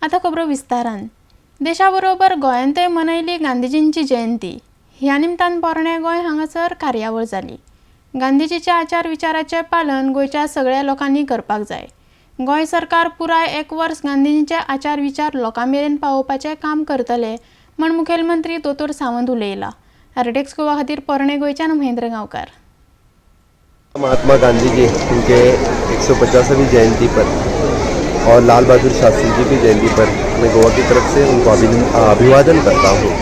आता खबरो विस्तारान. देशाबरोबर गोंयांतय मनयली गांधीजींची जयंती. ह्या निमतान पोरणे गोंय हांगासर कार्यावळ जाली. गांधीजीच्या आचार विचाराचे पालन गोंयच्या सगळ्या लोकांनी करपाक जाय. गोंय सरकार पुराय 1 वर्स गांधीजींचे आचार विचार लोकां मेरेन पावोवपाचे काम करतले म्हण मुखेलमंत्री दोतोर सावंत उलयला. आरटेक्स गोवा खातीर पोरणे गोंयच्यान महेंद्र गांवकार. महात्मा गांधी जी उनके 150वीं जयंती पर और लाल बहादुर शास्त्री जी की जयंती पर मैं गोवा की तरफ से उनको अभिवादन करता हूँ।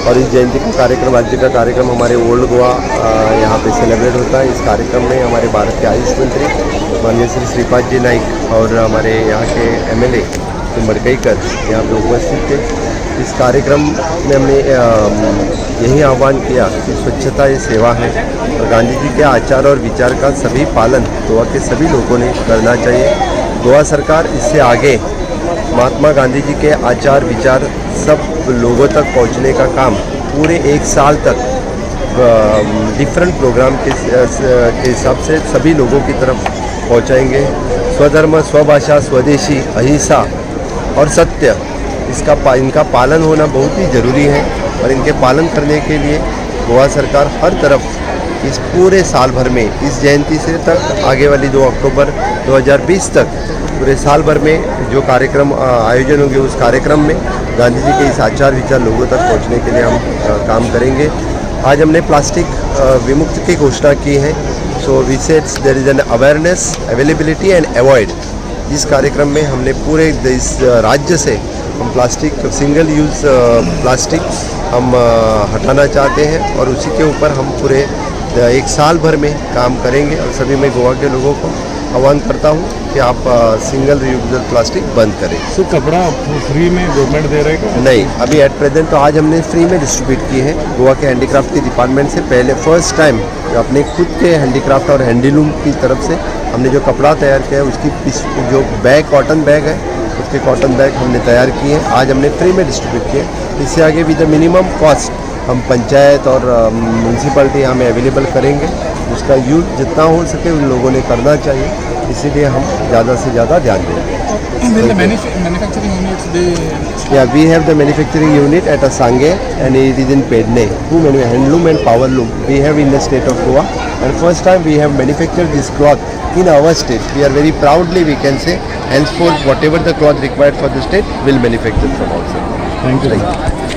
और इस जयंती का कार्यक्रम, राज्य का कार्यक्रम हमारे ओल्ड गोवा यहाँ पे सेलिब्रेट होता है। इस कार्यक्रम में हमारे भारत के आयुष मंत्री माननीय श्री श्रीपाद जी नाइक और हमारे यहाँ के MLA मरकईकर यहाँ पे उपस्थित थे। इस कार्यक्रम में हमने यही आह्वान किया कि स्वच्छता ये सेवा है और गांधी जी के आचार और विचार का सभी पालन गोवा के सभी लोगों ने करना चाहिए। गोवा सरकार इससे आगे महात्मा गांधी जी के आचार विचार सब लोगों तक पहुंचने का काम पूरे 1 साल तक डिफरेंट प्रोग्राम के हिसाब से सभी लोगों की तरफ पहुंचाएंगे। स्वधर्म, स्वभाषा, स्वदेशी, अहिंसा और सत्य, इनका पालन होना बहुत ही ज़रूरी है। और इनके पालन करने के लिए गोवा सरकार हर तरफ इस पूरे साल भर में, इस जयंती से तक आगे वाली 2 अक्टूबर 2020 तक पूरे साल भर में जो कार्यक्रम आयोजन होंगे उस कार्यक्रम में गांधी जी के इस आचार विचार लोगों तक पहुंचने के लिए हम काम करेंगे। आज हमने प्लास्टिक विमुक्त की घोषणा की है। So we said there is an awareness, availability and avoid. इस कार्यक्रम में हमने पूरे इस राज्य से हम प्लास्टिक, सिंगल यूज़ प्लास्टिक हम हटाना चाहते हैं और उसी के ऊपर हम पूरे 1 साल भर में काम करेंगे। और सभी मैं गोवा के लोगों को आह्वान करता हूँ कि आप सिंगल यूजर प्लास्टिक बंद करें। सो कपड़ा फ्री में गवर्नमेंट दे रहे हैं? नहीं, अभी एट प्रेजेंट तो आज हमने फ्री में डिस्ट्रीब्यूट की है। गोवा के हैंडीक्राफ्ट के डिपार्टमेंट से पहले फर्स्ट टाइम अपने खुद के हैंडीक्राफ्ट और हैंडीलूम की तरफ से हमने जो कपड़ा तैयार किया है उसकी जो बैग, कॉटन बैग है, उसके कॉटन बैग हमने तैयार किए हैं। आज हमने फ्री में डिस्ट्रीब्यूट किए। इससे आगे भी द मिनिमम कॉस्ट हम पंचायत और म्यूनसिपलिटी हमें अवेलेबल करेंगे। उसका यूज जितना हो सके उन लोगों ने करना चाहिए, इसीलिए हम ज़्यादा से ज़्यादा ध्यान देंगे। Yeah, we have the manufacturing unit at Asange and it is in Pedne. Handloom and powerloom we have in the state of Goa, and first time we have manufactured this cloth in our state. We are very proudly, we can say, henceforth whatever the cloth required for the state will manufacture from outside. Thank you.